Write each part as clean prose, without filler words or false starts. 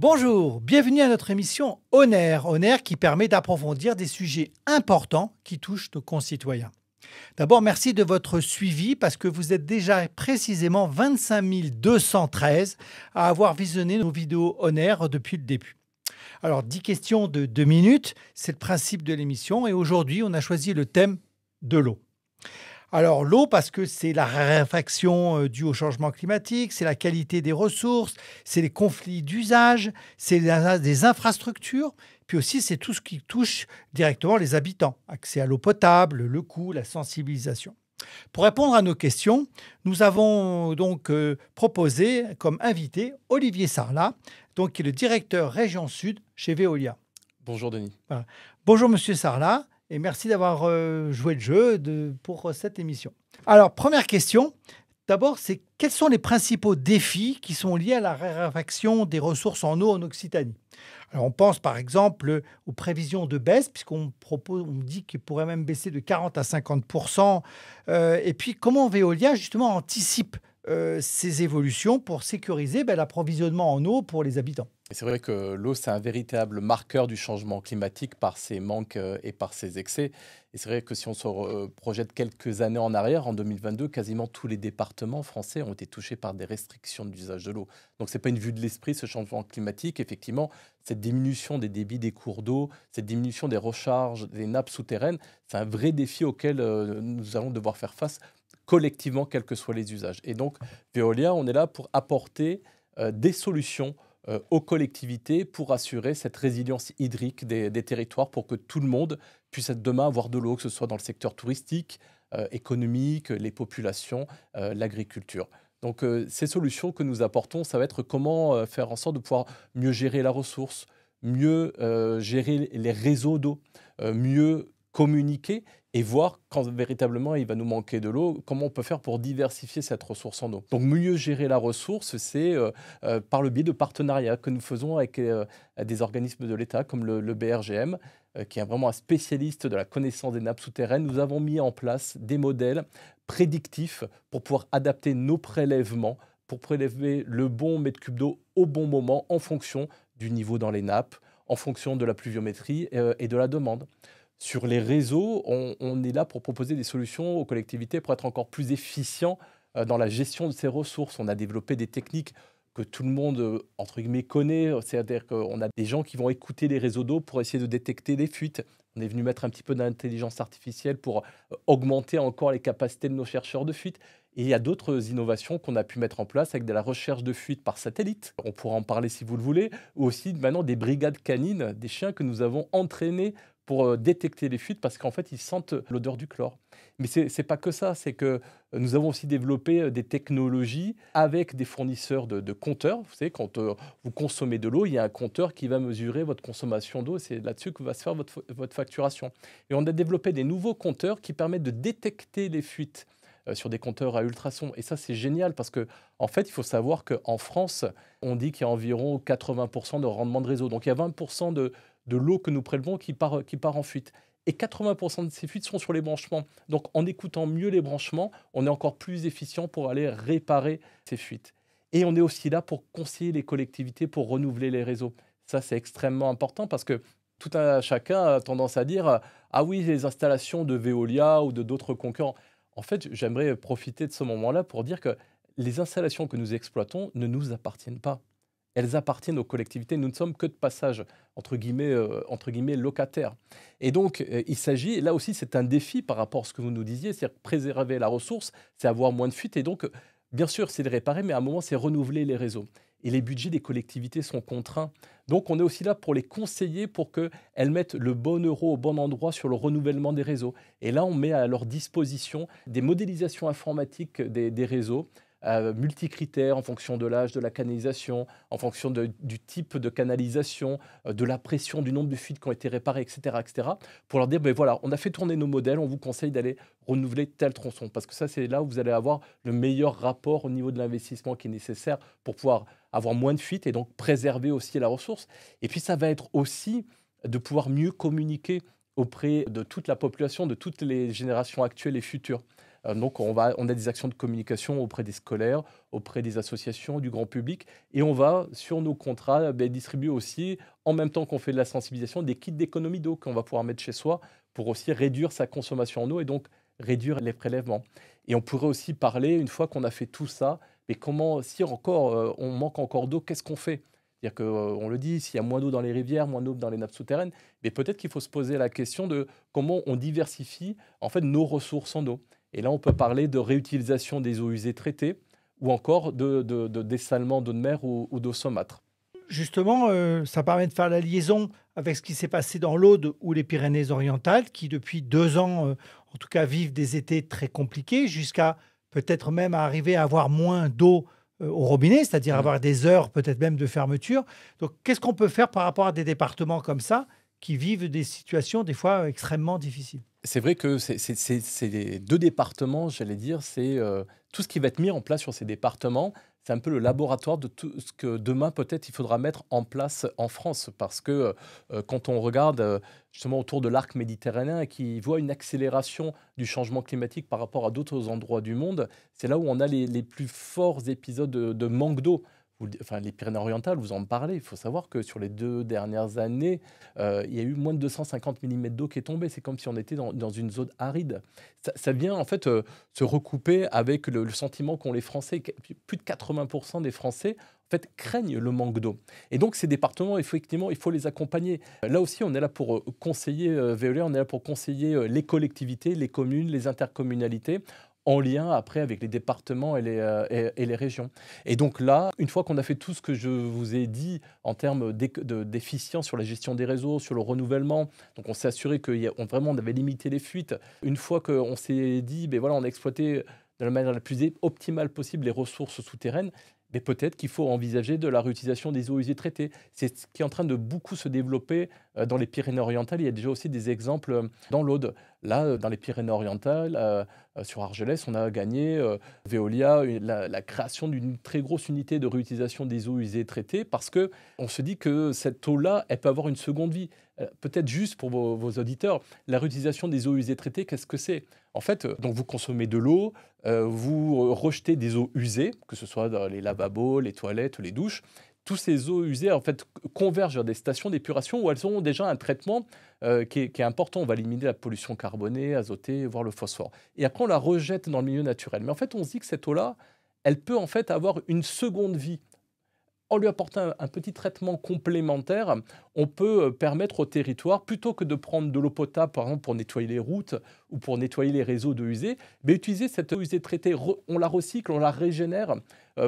Bonjour, bienvenue à notre émission On Air qui permet d'approfondir des sujets importants qui touchent nos concitoyens. D'abord, merci de votre suivi parce que vous êtes déjà précisément 25 213 à avoir visionné nos vidéos On Air depuis le début. Alors, 10 questions de 2 minutes, c'est le principe de l'émission et aujourd'hui, on a choisi le thème de l'eau. Alors l'eau, parce que c'est la raréfaction due au changement climatique, c'est la qualité des ressources, c'est les conflits d'usage, c'est des infrastructures, puis aussi c'est tout ce qui touche directement les habitants, accès à l'eau potable, le coût, la sensibilisation. Pour répondre à nos questions, nous avons donc proposé comme invité Olivier Sarlat, donc, qui est le directeur Région Sud chez Veolia. Bonjour Denis. Voilà. Bonjour Monsieur Sarlat. Et merci d'avoir joué le jeu pour cette émission. Alors, première question. D'abord, c'est quels sont les principaux défis qui sont liés à la raréfaction des ressources en eau en Occitanie? Alors, on pense par exemple aux prévisions de baisse, puisqu'on dit qu'il pourrait même baisser de 40 à 50%. Et puis, comment Veolia, justement, anticipe ces évolutions pour sécuriser l'approvisionnement en eau pour les habitants? C'est vrai que l'eau, c'est un véritable marqueur du changement climatique par ses manques et par ses excès. Et c'est vrai que si on se projette quelques années en arrière, en 2022, quasiment tous les départements français ont été touchés par des restrictions d'usage de l'eau. Donc, ce n'est pas une vue de l'esprit, ce changement climatique. Effectivement, cette diminution des débits des cours d'eau, cette diminution des recharges des nappes souterraines, c'est un vrai défi auquel nous allons devoir faire face collectivement, quels que soient les usages. Et donc, Veolia, on est là pour apporter des solutions aux collectivités pour assurer cette résilience hydrique des territoires pour que tout le monde puisse demain avoir de l'eau, que ce soit dans le secteur touristique, économique, les populations, l'agriculture. Donc ces solutions que nous apportons, ça va être comment faire en sorte de pouvoir mieux gérer la ressource, mieux gérer les réseaux d'eau, mieux communiquer et voir quand véritablement il va nous manquer de l'eau, comment on peut faire pour diversifier cette ressource en eau. Donc mieux gérer la ressource, c'est par le biais de partenariats que nous faisons avec des organismes de l'État comme le BRGM, qui est vraiment un spécialiste de la connaissance des nappes souterraines. Nous avons mis en place des modèles prédictifs pour pouvoir adapter nos prélèvements, pour prélever le bon mètre cube d'eau au bon moment en fonction du niveau dans les nappes, en fonction de la pluviométrie et de la demande. Sur les réseaux, on est là pour proposer des solutions aux collectivités pour être encore plus efficients dans la gestion de ces ressources. On a développé des techniques que tout le monde, entre guillemets, connaît. C'est-à-dire qu'on a des gens qui vont écouter les réseaux d'eau pour essayer de détecter les fuites. On est venu mettre un petit peu d'intelligence artificielle pour augmenter encore les capacités de nos chercheurs de fuite. Et il y a d'autres innovations qu'on a pu mettre en place avec de la recherche de fuite par satellite. On pourra en parler si vous le voulez. Ou aussi maintenant des brigades canines, des chiens que nous avons entraînés pour détecter les fuites parce qu'en fait, ils sentent l'odeur du chlore. Mais ce n'est pas que ça, c'est que nous avons aussi développé des technologies avec des fournisseurs de compteurs. Vous savez, quand vous consommez de l'eau, il y a un compteur qui va mesurer votre consommation d'eau. C'est là-dessus que va se faire votre facturation. Et on a développé des nouveaux compteurs qui permettent de détecter les fuites sur des compteurs à ultrasons. Et ça, c'est génial parce que, en fait, il faut savoir qu'en France, on dit qu'il y a environ 80% de rendement de réseau. Donc, il y a 20% de l'eau que nous prélevons qui part en fuite. Et 80% de ces fuites sont sur les branchements. Donc, en écoutant mieux les branchements, on est encore plus efficient pour aller réparer ces fuites. Et on est aussi là pour conseiller les collectivités pour renouveler les réseaux. Ça, c'est extrêmement important parce que tout un chacun a tendance à dire « Ah oui, les installations de Veolia ou de d'autres concurrents ». En fait, j'aimerais profiter de ce moment-là pour dire que les installations que nous exploitons ne nous appartiennent pas. Elles appartiennent aux collectivités. Nous ne sommes que de passage, entre guillemets locataires. Et donc, il s'agit, là aussi, c'est un défi par rapport à ce que vous nous disiez, c'est préserver la ressource, c'est avoir moins de fuites. Et donc, bien sûr, c'est de réparer, mais à un moment, c'est renouveler les réseaux. Et les budgets des collectivités sont contraints. Donc, on est aussi là pour les conseiller pour qu'elles mettent le bon euro au bon endroit sur le renouvellement des réseaux. Et là, on met à leur disposition des modélisations informatiques des réseaux, multicritères en fonction de l'âge de la canalisation, en fonction du type de canalisation, de la pression, du nombre de fuites qui ont été réparées, etc., pour leur dire, ben voilà, on a fait tourner nos modèles, on vous conseille d'aller renouveler tel tronçon. Parce que ça, c'est là où vous allez avoir le meilleur rapport au niveau de l'investissement qui est nécessaire pour pouvoir avoir moins de fuites et donc préserver aussi la ressource. Et puis, ça va être aussi de pouvoir mieux communiquer auprès de toute la population, de toutes les générations actuelles et futures. Donc, on a des actions de communication auprès des scolaires, auprès des associations, du grand public. Et on va, sur nos contrats, distribuer aussi, en même temps qu'on fait de la sensibilisation, des kits d'économie d'eau qu'on va pouvoir mettre chez soi pour aussi réduire sa consommation en eau et donc réduire les prélèvements. Et on pourrait aussi parler, une fois qu'on a fait tout ça, mais comment, si encore on manque encore d'eau, qu'est-ce qu'on fait? C'est-à-dire qu'on le dit, s'il y a moins d'eau dans les rivières, moins d'eau dans les nappes souterraines, mais peut-être qu'il faut se poser la question de comment on diversifie en fait nos ressources en eau. Et là, on peut parler de réutilisation des eaux usées traitées ou encore de dessalement d'eau de mer ou d'eau saumâtre. Justement, ça permet de faire la liaison avec ce qui s'est passé dans l'Aude ou les Pyrénées-Orientales, qui depuis 2 ans, en tout cas, vivent des étés très compliqués, jusqu'à peut-être même arriver à avoir moins d'eau au robinet, c'est-à-dire Mm. avoir des heures peut-être même de fermeture. Donc, qu'est-ce qu'on peut faire par rapport à des départements comme ça, qui vivent des situations des fois extrêmement difficiles? C'est vrai que c'est les 2 départements, j'allais dire, c'est, tout ce qui va être mis en place sur ces départements, c'est un peu le laboratoire de tout ce que demain, peut-être, il faudra mettre en place en France. Parce que, quand on regarde, justement autour de l'arc méditerranéen et qui voit une accélération du changement climatique par rapport à d'autres endroits du monde, c'est là où on a les plus forts épisodes de manque d'eau. Enfin, les Pyrénées-Orientales, vous en parlez. Il faut savoir que sur les 2 dernières années, il y a eu moins de 250 millimètres d'eau qui est tombée. C'est comme si on était dans une zone aride. Ça vient en fait se recouper avec le sentiment qu'ont les Français. Plus de 80% des Français en fait, craignent le manque d'eau. Et donc, ces départements, effectivement, il faut les accompagner. Là aussi, on est là pour conseiller, Veolia, on est là pour conseiller les collectivités, les communes, les intercommunalités, en lien après avec les départements et les régions. Et donc là, une fois qu'on a fait tout ce que je vous ai dit en termes d'efficience sur la gestion des réseaux, sur le renouvellement, donc on s'est assuré qu'on vraiment on avait limité les fuites. Une fois qu'on s'est dit, ben voilà, on a exploité de la manière la plus optimale possible les ressources souterraines, mais peut-être qu'il faut envisager de la réutilisation des eaux usées traitées. C'est ce qui est en train de beaucoup se développer dans les Pyrénées-Orientales. Il y a déjà aussi des exemples dans l'Aude. Là, dans les Pyrénées-Orientales, sur Argelès, on a gagné, Veolia, la création d'une très grosse unité de réutilisation des eaux usées traitées parce qu'on se dit que cette eau-là, elle peut avoir une seconde vie. Peut-être juste pour vos auditeurs, la réutilisation des eaux usées traitées, qu'est-ce que c'est? En fait, donc vous consommez de l'eau, vous rejetez des eaux usées, que ce soit dans les lavabos, les toilettes, les douches. Toutes ces eaux usées en fait, convergent vers des stations d'épuration où elles ont déjà un traitement qui est important. On va éliminer la pollution carbonée, azotée, voire le phosphore. Et après, on la rejette dans le milieu naturel. Mais en fait, on se dit que cette eau-là, elle peut en fait avoir une seconde vie. En lui apportant un petit traitement complémentaire, on peut permettre au territoire, plutôt que de prendre de l'eau potable, par exemple, pour nettoyer les routes ou pour nettoyer les réseaux d'eau usée, mais utiliser cette eau usée traitée. On la recycle, on la régénère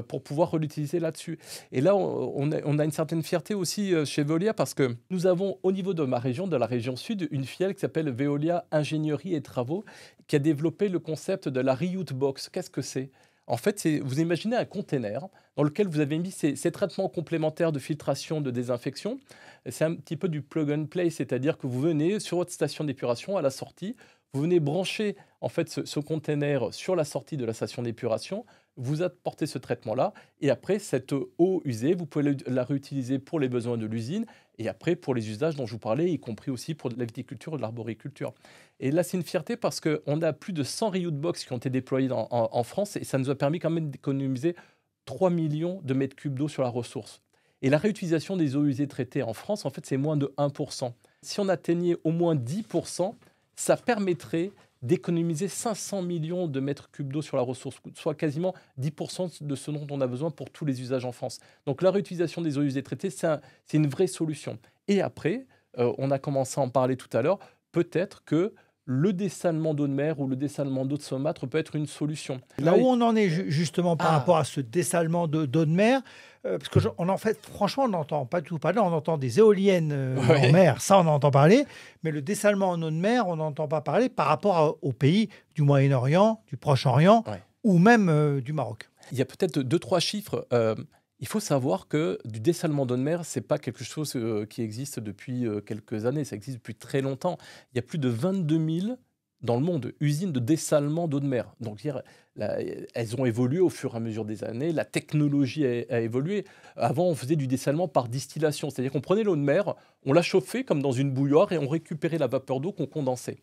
pour pouvoir l'utiliser là-dessus. Et là, on a une certaine fierté aussi chez Veolia parce que nous avons, au niveau de ma région, de la région sud, une filiale qui s'appelle Veolia Ingénierie et Travaux, qui a développé le concept de la Reuse Box. Qu'est-ce que c'est? En fait, vous imaginez un container dans lequel vous avez mis ces traitements complémentaires de filtration, de désinfection. C'est un petit peu du plug and play, c'est-à-dire que vous venez sur votre station d'épuration à la sortie, vous venez brancher en fait ce container sur la sortie de la station d'épuration, vous apportez ce traitement-là, et après, cette eau usée, vous pouvez la réutiliser pour les besoins de l'usine, et après pour les usages dont je vous parlais, y compris aussi pour la viticulture et de l'arboriculture. Et là, c'est une fierté parce qu'on a plus de 100 Reuse Box qui ont été déployés en France, et ça nous a permis quand même d'économiser 3 millions de mètres cubes d'eau sur la ressource. Et la réutilisation des eaux usées traitées en France, en fait, c'est moins de 1%. Si on atteignait au moins 10%, ça permettrait d'économiser 500 millions de mètres cubes d'eau sur la ressource, soit quasiment 10% de ce dont on a besoin pour tous les usages en France. Donc la réutilisation des eaux usées traitées, c'est une vraie solution. Et après, on a commencé à en parler tout à l'heure, peut-être que le dessalement d'eau de mer ou le dessalement d'eau de saumâtre peut être une solution. Là où on en est justement par rapport à ce dessalement d'eau de mer, parce que en fait, franchement, on n'entend pas du tout parler. On entend des éoliennes en mer, ça on en entend parler, mais le dessalement en eau de mer, on n'entend pas parler par rapport aux pays du Moyen-Orient, du Proche-Orient ou même du Maroc. Il y a peut-être 2-3 chiffres. Il faut savoir que du dessalement d'eau de mer, ce n'est pas quelque chose qui existe depuis quelques années, ça existe depuis très longtemps. Il y a plus de 22 000 dans le monde usines de dessalement d'eau de mer. Donc, elles ont évolué au fur et à mesure des années, la technologie a évolué. Avant, on faisait du dessalement par distillation, c'est-à-dire qu'on prenait l'eau de mer, on la chauffait comme dans une bouilloire et on récupérait la vapeur d'eau qu'on condensait.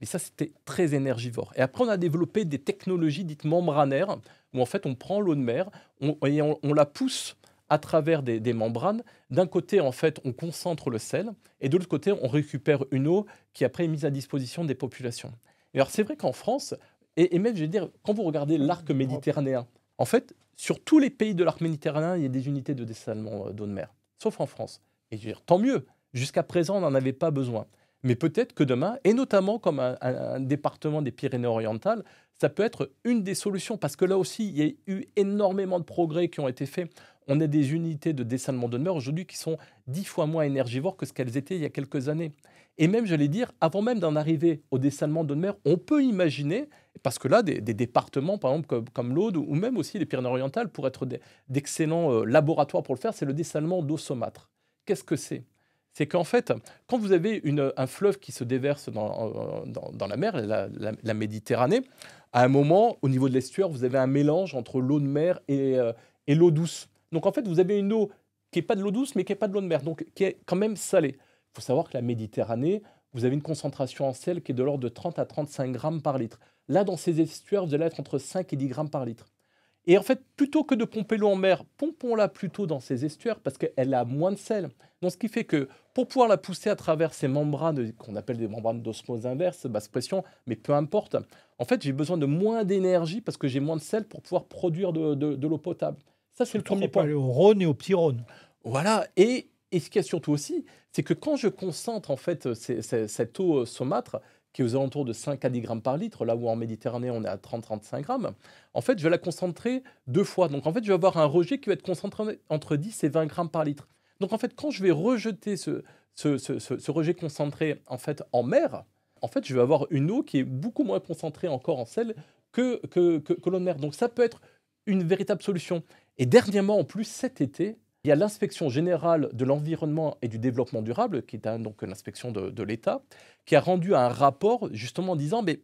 Mais ça, c'était très énergivore. Et après, on a développé des technologies dites membranaires, où en fait, on prend l'eau de mer on la pousse à travers des membranes. D'un côté, en fait, on concentre le sel, et de l'autre côté, on récupère une eau qui après est mise à disposition des populations. Et alors, c'est vrai qu'en France, et même, je veux dire, quand vous regardez l'arc méditerranéen, en fait, sur tous les pays de l'arc méditerranéen, il y a des unités de dessalement d'eau de mer, sauf en France. Et je veux dire, tant mieux. Jusqu'à présent, on n'en avait pas besoin. Mais peut-être que demain, et notamment comme un département des Pyrénées-Orientales, ça peut être une des solutions, parce que là aussi, il y a eu énormément de progrès qui ont été faits. On a des unités de dessalement de mer aujourd'hui qui sont 10 fois moins énergivores que ce qu'elles étaient il y a quelques années. Et même, j'allais dire, avant même d'en arriver au dessalement d'eau de mer, on peut imaginer, parce que là, des départements, par exemple, comme l'Aude, ou même aussi les Pyrénées-Orientales, pourraient être d'excellents laboratoires pour le faire, c'est le dessalement d'eau saumâtre. Qu'est-ce que c'est? C'est qu'en fait, quand vous avez un fleuve qui se déverse dans la mer, la Méditerranée, à un moment, au niveau de l'estuaire, vous avez un mélange entre l'eau de mer et l'eau douce. Donc en fait, vous avez une eau qui n'est pas de l'eau douce, mais qui n'est pas de l'eau de mer, donc qui est quand même salée. Il faut savoir que la Méditerranée, vous avez une concentration en sel qui est de l'ordre de 30 à 35 grammes par litre. Là, dans ces estuaires, vous allez être entre 5 et 10 grammes par litre. Et en fait, plutôt que de pomper l'eau en mer, pompons-la plutôt dans ces estuaires parce qu'elle a moins de sel. Donc, ce qui fait que pour pouvoir la pousser à travers ces membranes, qu'on appelle des membranes d'osmose inverse, basse pression, mais peu importe, en fait, j'ai besoin de moins d'énergie parce que j'ai moins de sel pour pouvoir produire de l'eau potable. Ça, c'est le premier point. On peut aller au Rhône et au petit Rhône. Voilà. Et ce qu'il y a surtout aussi, c'est que quand je concentre en fait cette eau saumâtre, qui est aux alentours de 5 à 10 grammes par litre, là où en Méditerranée on est à 30-35 grammes, en fait je vais la concentrer 2 fois. Donc en fait je vais avoir un rejet qui va être concentré entre 10 et 20 grammes par litre. Donc en fait quand je vais rejeter ce rejet concentré en fait en mer, en fait je vais avoir une eau qui est beaucoup moins concentrée encore en sel que l'eau de mer. Donc ça peut être une véritable solution. Et dernièrement en plus cet été, il y a l'inspection générale de l'environnement et du développement durable, qui est donc l'inspection de l'État, qui a rendu un rapport justement en disant mais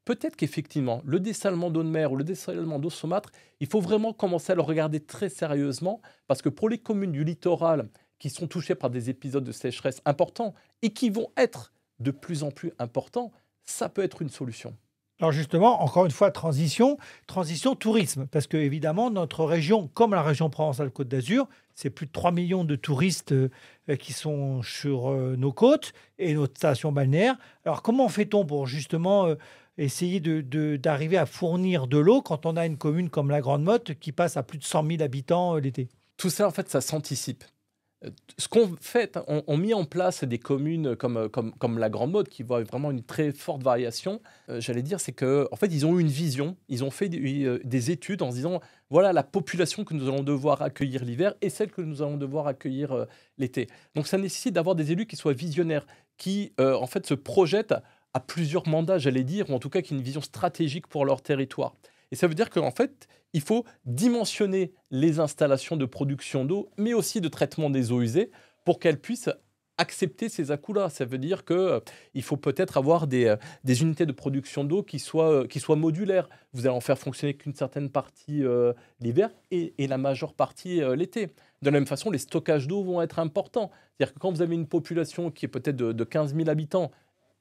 peut-être qu'effectivement, le dessalement d'eau de mer ou le dessalement d'eau saumâtre, il faut vraiment commencer à le regarder très sérieusement, parce que pour les communes du littoral qui sont touchées par des épisodes de sécheresse importants et qui vont être de plus en plus importants, ça peut être une solution. Alors justement, encore une fois, transition tourisme, parce que évidemment, notre région, comme la région Provence-Alpes-Côte d'Azur, c'est plus de 3 millions de touristes qui sont sur nos côtes et notre station balnéaire. Alors comment fait-on pour justement essayer d'arriver à fournir de l'eau quand on a une commune comme la Grande Motte qui passe à plus de 100 000 habitants l'été? Tout ça, en fait, ça s'anticipe. Ce qu'on fait, on mis en place des communes comme la Grande Motte, qui voient vraiment une très forte variation. J'allais dire, c'est qu'en fait, ils ont eu une vision, ils ont fait des études en se disant, voilà la population que nous allons devoir accueillir l'hiver et celle que nous allons devoir accueillir l'été. Donc ça nécessite d'avoir des élus qui soient visionnaires, qui en fait se projettent à plusieurs mandats, j'allais dire, ou en tout cas qui aient une vision stratégique pour leur territoire. Et ça veut dire qu'en fait, il faut dimensionner les installations de production d'eau, mais aussi de traitement des eaux usées, pour qu'elles puissent accepter ces à-coups-là. Ça veut dire qu'il faut peut-être avoir des unités de production d'eau qui soient modulaires. Vous allez en faire fonctionner qu'une certaine partie l'hiver et la majeure partie l'été. De la même façon, les stockages d'eau vont être importants. C'est-à-dire que quand vous avez une population qui est peut-être de 15 000 habitants,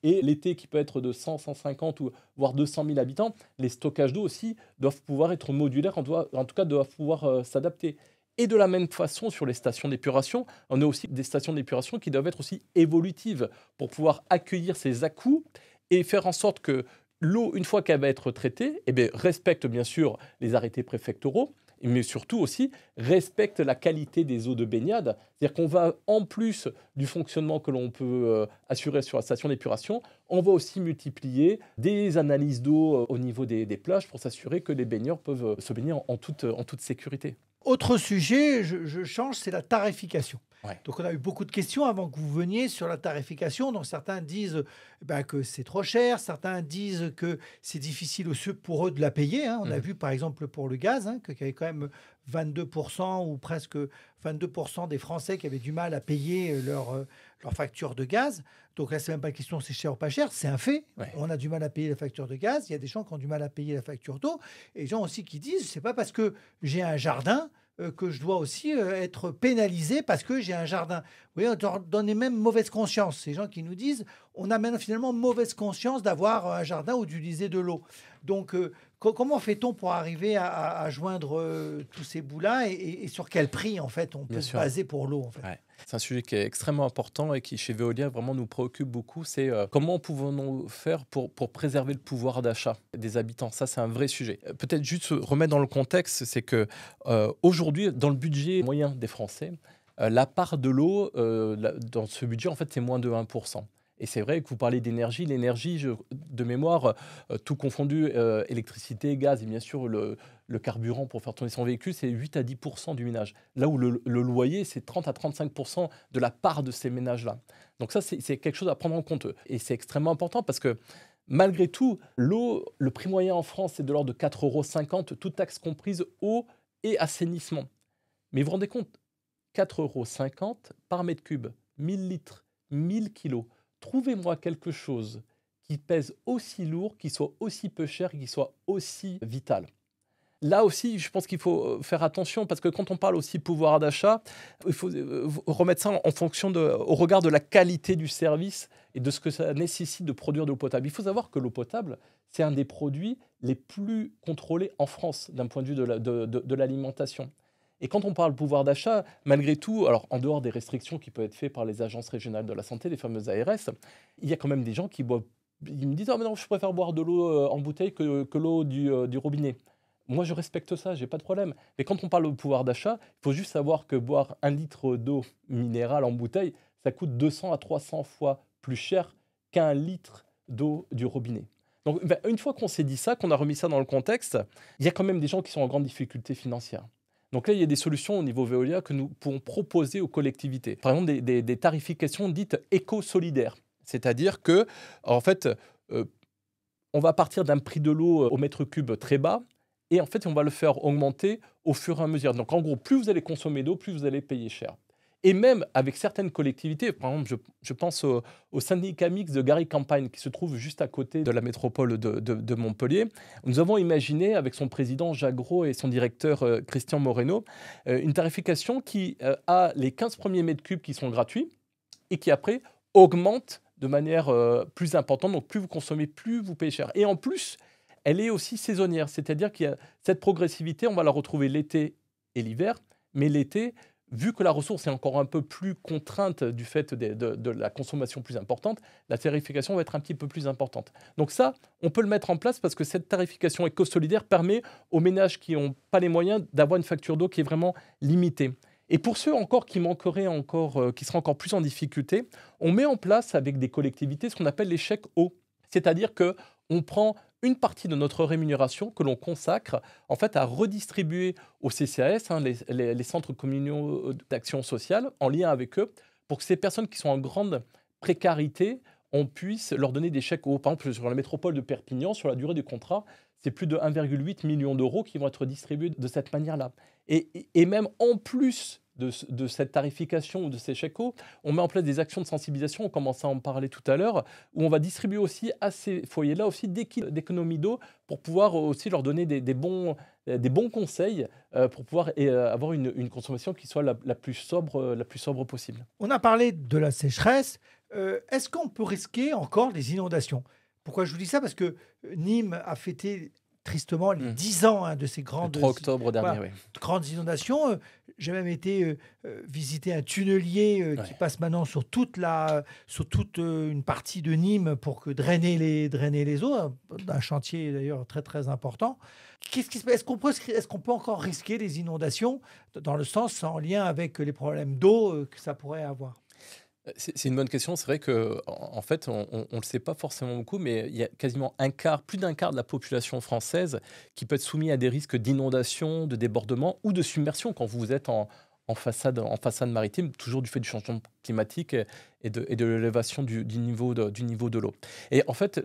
et l'été qui peut être de 100, 150 ou voire 200 000 habitants, les stockages d'eau aussi doivent pouvoir être modulaires, en tout cas doivent pouvoir s'adapter. Et de la même façon, sur les stations d'épuration, on a aussi des stations d'épuration qui doivent être aussi évolutives pour pouvoir accueillir ces à-coups et faire en sorte que l'eau, une fois qu'elle va être traitée, respecte bien sûr les arrêtés préfectoraux, mais surtout aussi respecte la qualité des eaux de baignade. C'est-à-dire qu'on va, en plus du fonctionnement que l'on peut assurer sur la station d'épuration, on va aussi multiplier des analyses d'eau au niveau des plages pour s'assurer que les baigneurs peuvent se baigner en toute sécurité. Autre sujet, je change, c'est la tarification. Ouais. Donc, on a eu beaucoup de questions avant que vous veniez sur la tarification. Donc, certains disent que c'est trop cher. Certains disent que c'est difficile aussi pour eux de la payer. Hein. On a vu, par exemple, pour le gaz, qu'il y avait quand même 22% ou presque 22% des Français qui avaient du mal à payer leur facture de gaz. Donc là, c'est même pas une question c'est cher ou pas cher, c'est un fait. Ouais. On a du mal à payer la facture de gaz. Il y a des gens qui ont du mal à payer la facture d'eau. Et des gens aussi qui disent, c'est pas parce que j'ai un jardin que je dois aussi être pénalisé parce que j'ai un jardin. Vous voyez, on leur donne même mauvaise conscience. Ces gens qui nous disent, on a maintenant finalement mauvaise conscience d'avoir un jardin ou d'utiliser de l'eau. Donc, comment fait-on pour arriver à joindre tous ces bouts-là et sur quel prix, en fait, on peut Bien se sûr. baser pour l'eau, en fait? Ouais. C'est un sujet qui est extrêmement important et qui, chez Veolia, vraiment nous préoccupe beaucoup. C'est comment pouvons-nous faire pour préserver le pouvoir d'achat des habitants. Ça, c'est un vrai sujet. Peut-être juste se remettre dans le contexte, c'est que aujourd'hui, dans le budget moyen des Français, la part de l'eau dans ce budget, en fait, c'est moins de 1%. Et c'est vrai que vous parlez d'énergie. L'énergie, de mémoire, tout confondu, électricité, gaz et bien sûr le carburant pour faire tourner son véhicule, c'est 8 à 10% du ménage. Là où le loyer, c'est 30 à 35% de la part de ces ménages-là. Donc ça, c'est quelque chose à prendre en compte. Et c'est extrêmement important parce que malgré tout, l'eau, le prix moyen en France, c'est de l'ordre de 4,50 €, toutes taxes comprises, eau et assainissement. Mais vous vous rendez compte, 4,50 € par mètre cube, 1000 litres, 1000 kilos. Trouvez-moi quelque chose qui pèse aussi lourd, qui soit aussi peu cher et qui soit aussi vital. Là aussi, je pense qu'il faut faire attention parce que quand on parle aussi pouvoir d'achat, il faut remettre ça en fonction au regard de la qualité du service et de ce que ça nécessite de produire de l'eau potable. Il faut savoir que l'eau potable, c'est un des produits les plus contrôlés en France d'un point de vue de l'alimentation. Et quand on parle pouvoir d'achat, malgré tout, alors en dehors des restrictions qui peuvent être faites par les agences régionales de la santé, les fameuses ARS, il y a quand même des gens qui boivent. Ils me disent: ah, mais non, je préfère boire de l'eau en bouteille que l'eau du robinet. Moi, je respecte ça, j'ai pas de problème. Mais quand on parle de pouvoir d'achat, il faut juste savoir que boire 1 litre d'eau minérale en bouteille, ça coûte 200 à 300 fois plus cher qu'1 litre d'eau du robinet. Donc, une fois qu'on s'est dit ça, qu'on a remis ça dans le contexte, il y a quand même des gens qui sont en grande difficulté financière. Donc là, il y a des solutions au niveau Veolia que nous pouvons proposer aux collectivités. Par exemple, des tarifications dites éco-solidaires. C'est-à-dire que, en fait, on va partir d'un prix de l'eau au mètre cube très bas et en fait, on va le faire augmenter au fur et à mesure. Donc en gros, plus vous allez consommer d'eau, plus vous allez payer cher. Et même avec certaines collectivités, par exemple, je pense au syndicat mixte de Gary-Campagne, qui se trouve juste à côté de la métropole de Montpellier. Nous avons imaginé, avec son président Jacques Gros et son directeur Christian Moreno, une tarification qui a les 15 premiers mètres cubes qui sont gratuits et qui après augmente de manière plus importante. Donc plus vous consommez, plus vous payez cher. Et en plus, elle est aussi saisonnière, c'est-à-dire qu'il y a cette progressivité, on va la retrouver l'été et l'hiver, mais l'été, vu que la ressource est encore un peu plus contrainte du fait de la consommation plus importante, la tarification va être un petit peu plus importante. Donc ça, on peut le mettre en place parce que cette tarification éco-solidaire permet aux ménages qui n'ont pas les moyens d'avoir une facture d'eau qui est vraiment limitée. Et pour ceux encore qui manqueraient encore, qui seraient encore plus en difficulté, on met en place avec des collectivités ce qu'on appelle les chèques eau. C'est-à-dire qu'on prend une partie de notre rémunération que l'on consacre en fait à redistribuer aux CCAS, les centres communaux d'action sociale, en lien avec eux, pour que ces personnes qui sont en grande précarité, on puisse leur donner des chèques. Par exemple, sur la métropole de Perpignan, sur la durée du contrat, c'est plus de 1,8 million d'euros qui vont être distribués de cette manière-là. Et même en plus de cette tarification ou de ces chèques eau, on met en place des actions de sensibilisation, on commence à en parler tout à l'heure, où on va distribuer aussi à ces foyers-là aussi des kits d'économie d'eau pour pouvoir aussi leur donner des bons conseils pour pouvoir avoir une consommation qui soit la plus sobre possible. On a parlé de la sécheresse. Est-ce qu'on peut risquer encore des inondations? Pourquoi je vous dis ça? Parce que Nîmes a fêté tristement les 10 ans de ces Le grandes, 3 octobre dernier, voilà, oui. grandes inondations. J'ai même été visiter un tunnelier qui Ouais. passe maintenant sur toute une partie de Nîmes pour drainer les eaux, un chantier d'ailleurs très très important. Qu'est-ce qui se passe? Est-ce qu'on peut encore risquer des inondations dans le sens en lien avec les problèmes d'eau que ça pourrait avoir? C'est une bonne question. C'est vrai qu'en fait, on ne le sait pas forcément beaucoup, mais il y a quasiment plus d'un quart de la population française qui peut être soumise à des risques d'inondation, de débordement ou de submersion quand vous êtes en façade maritime, toujours du fait du changement climatique et de l'élévation du niveau de l'eau. Et en fait,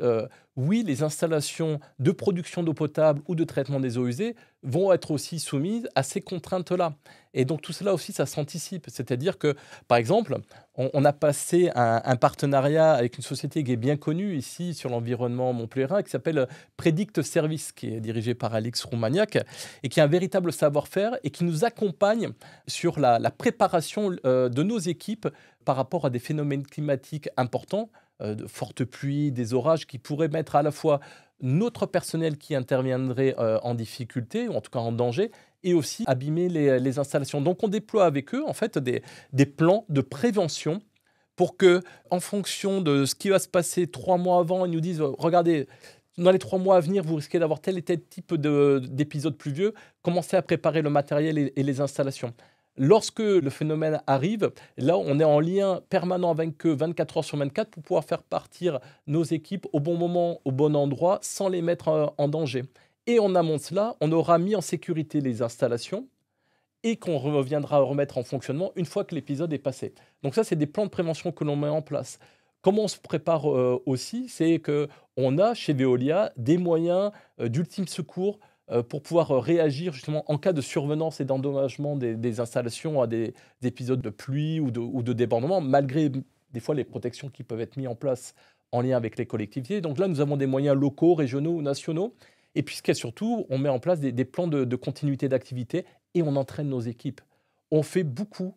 oui, les installations de production d'eau potable ou de traitement des eaux usées vont être aussi soumises à ces contraintes-là. Et donc tout cela aussi, ça s'anticipe. C'est-à-dire que, par exemple, on a passé un partenariat avec une société qui est bien connue ici sur l'environnement montpelliérain qui s'appelle Predict Service, qui est dirigée par Alix Roumaniac et qui a un véritable savoir-faire et qui nous accompagne sur la préparation de nos équipes par rapport à des phénomènes climatiques importants, de fortes pluies, des orages qui pourraient mettre à la fois notre personnel qui interviendrait en difficulté, ou en tout cas en danger, et aussi abîmer les installations. Donc on déploie avec eux en fait des plans de prévention pour que, en fonction de ce qui va se passer 3 mois avant, ils nous disent regardez, dans les 3 mois à venir, vous risquez d'avoir tel et tel type d'épisode pluvieux, commencez à préparer le matériel et les installations. Lorsque le phénomène arrive, là, on est en lien permanent avec eux 24 heures sur 24 pour pouvoir faire partir nos équipes au bon moment, au bon endroit, sans les mettre en danger. Et en amont de cela, on aura mis en sécurité les installations et qu'on reviendra remettre en fonctionnement une fois que l'épisode est passé. Donc ça, c'est des plans de prévention que l'on met en place. Comment on se prépare aussi, c'est qu'on a chez Veolia des moyens d'ultime secours pour pouvoir réagir justement en cas de survenance et d'endommagement des installations à des épisodes de pluie ou de débordement, malgré des fois les protections qui peuvent être mises en place en lien avec les collectivités. Donc là, nous avons des moyens locaux, régionaux ou nationaux. Et puis, ce qu'il y a surtout, on met en place des plans de continuité d'activité et on entraîne nos équipes. On fait beaucoup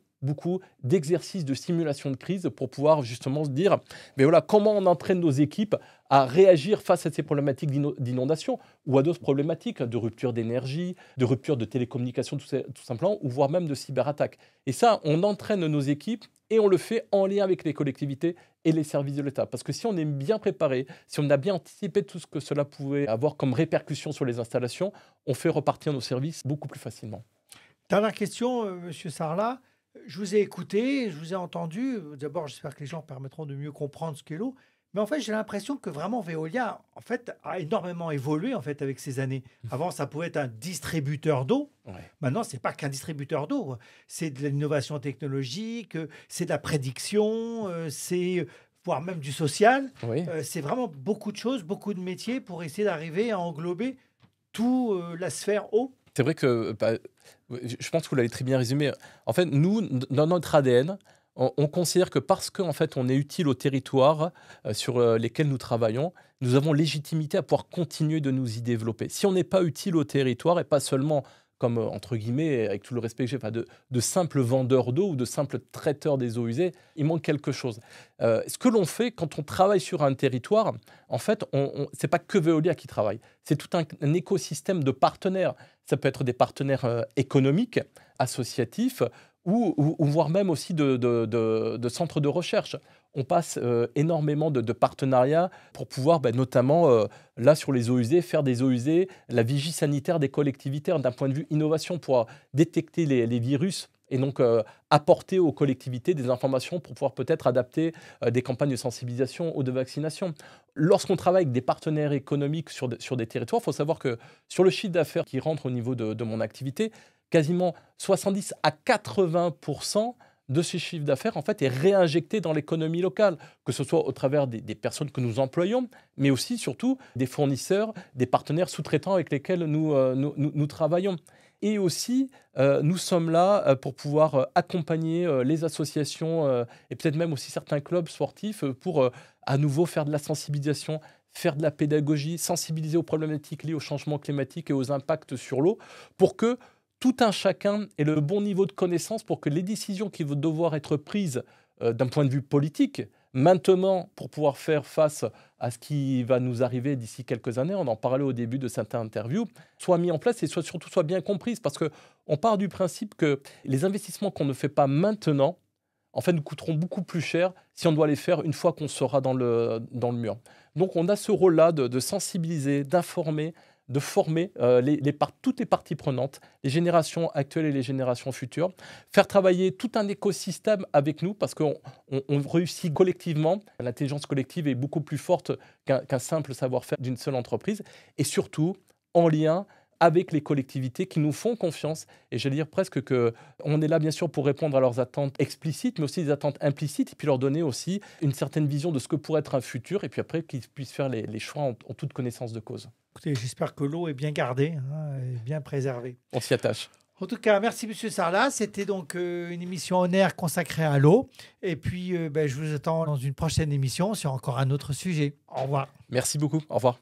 d'exercices de simulation de crise pour pouvoir justement se dire, mais voilà, comment on entraîne nos équipes à réagir face à ces problématiques d'inondation ou à d'autres problématiques de rupture d'énergie, de rupture de télécommunications tout simplement, ou voire même de cyberattaques. Et ça, on entraîne nos équipes et on le fait en lien avec les collectivités et les services de l'État. Parce que si on est bien préparé, si on a bien anticipé tout ce que cela pouvait avoir comme répercussion sur les installations, on fait repartir nos services beaucoup plus facilement. Dernière question, Monsieur Sarlat. Je vous ai écouté, je vous ai entendu. D'abord, j'espère que les gens permettront de mieux comprendre ce qu'est l'eau. Mais en fait, j'ai l'impression que vraiment Veolia en fait, a énormément évolué en fait, avec ces années. Avant, ça pouvait être un distributeur d'eau. Ouais. Maintenant, ce n'est pas qu'un distributeur d'eau. C'est de l'innovation technologique, c'est de la prédiction, c'est voire même du social. Oui. C'est vraiment beaucoup de choses, beaucoup de métiers pour essayer d'arriver à englober toute la sphère eau. C'est vrai que je pense que vous l'avez très bien résumé. En fait, nous, dans notre ADN, on considère que parce qu'en fait, on est utile au territoire sur lesquels nous travaillons, nous avons légitimité à pouvoir continuer de nous y développer. Si on n'est pas utile au territoire, et pas seulement comme, entre guillemets, avec tout le respect que j'ai, de simples vendeurs d'eau ou de simples traiteurs des eaux usées, il manque quelque chose. Ce que l'on fait quand on travaille sur un territoire, en fait, c'est pas que Veolia qui travaille, c'est tout un écosystème de partenaires. Ça peut être des partenaires économiques, associatifs, ou voire même aussi de centres de recherche. On passe énormément de partenariats pour pouvoir, notamment, là, sur les eaux usées, faire des eaux usées, la vigie sanitaire des collectivités d'un point de vue innovation pour détecter les virus et donc apporter aux collectivités des informations pour pouvoir peut-être adapter des campagnes de sensibilisation ou de vaccination. Lorsqu'on travaille avec des partenaires économiques sur des territoires, il faut savoir que sur le chiffre d'affaires qui rentre au niveau de mon activité, quasiment 70 à 80% de ce chiffre d'affaires en fait, est réinjecté dans l'économie locale, que ce soit au travers des personnes que nous employons, mais aussi, surtout, des fournisseurs, des partenaires sous-traitants avec lesquels nous travaillons. Et aussi, nous sommes là pour pouvoir accompagner les associations et peut-être même aussi certains clubs sportifs pour à nouveau faire de la sensibilisation, faire de la pédagogie, sensibiliser aux problématiques liées au changement climatique et aux impacts sur l'eau, pour que tout un chacun ait le bon niveau de connaissance pour que les décisions qui vont devoir être prises d'un point de vue politique, maintenant, pour pouvoir faire face à ce qui va nous arriver d'ici quelques années, on en parlait au début de cette interview, soient mis en place et surtout soient bien comprises. Parce qu'on part du principe que les investissements qu'on ne fait pas maintenant, en fait, nous coûteront beaucoup plus cher si on doit les faire une fois qu'on sera dans le mur. Donc, on a ce rôle-là de sensibiliser, d'informer, de former toutes les parties prenantes, les générations actuelles et les générations futures, faire travailler tout un écosystème avec nous parce qu'on réussit collectivement. L'intelligence collective est beaucoup plus forte qu'un simple savoir-faire d'une seule entreprise et surtout en lien avec les collectivités qui nous font confiance. Et je vais dire presque qu'on est là, bien sûr, pour répondre à leurs attentes explicites, mais aussi des attentes implicites, et puis leur donner aussi une certaine vision de ce que pourrait être un futur, et puis après, qu'ils puissent faire les choix en toute connaissance de cause. Écoutez, j'espère que l'eau est bien gardée, et bien préservée. On s'y attache. En tout cas, merci Monsieur Sarlat. C'était donc une émission en air consacrée à l'eau. Et puis, je vous attends dans une prochaine émission sur encore un autre sujet. Au revoir. Merci beaucoup. Au revoir.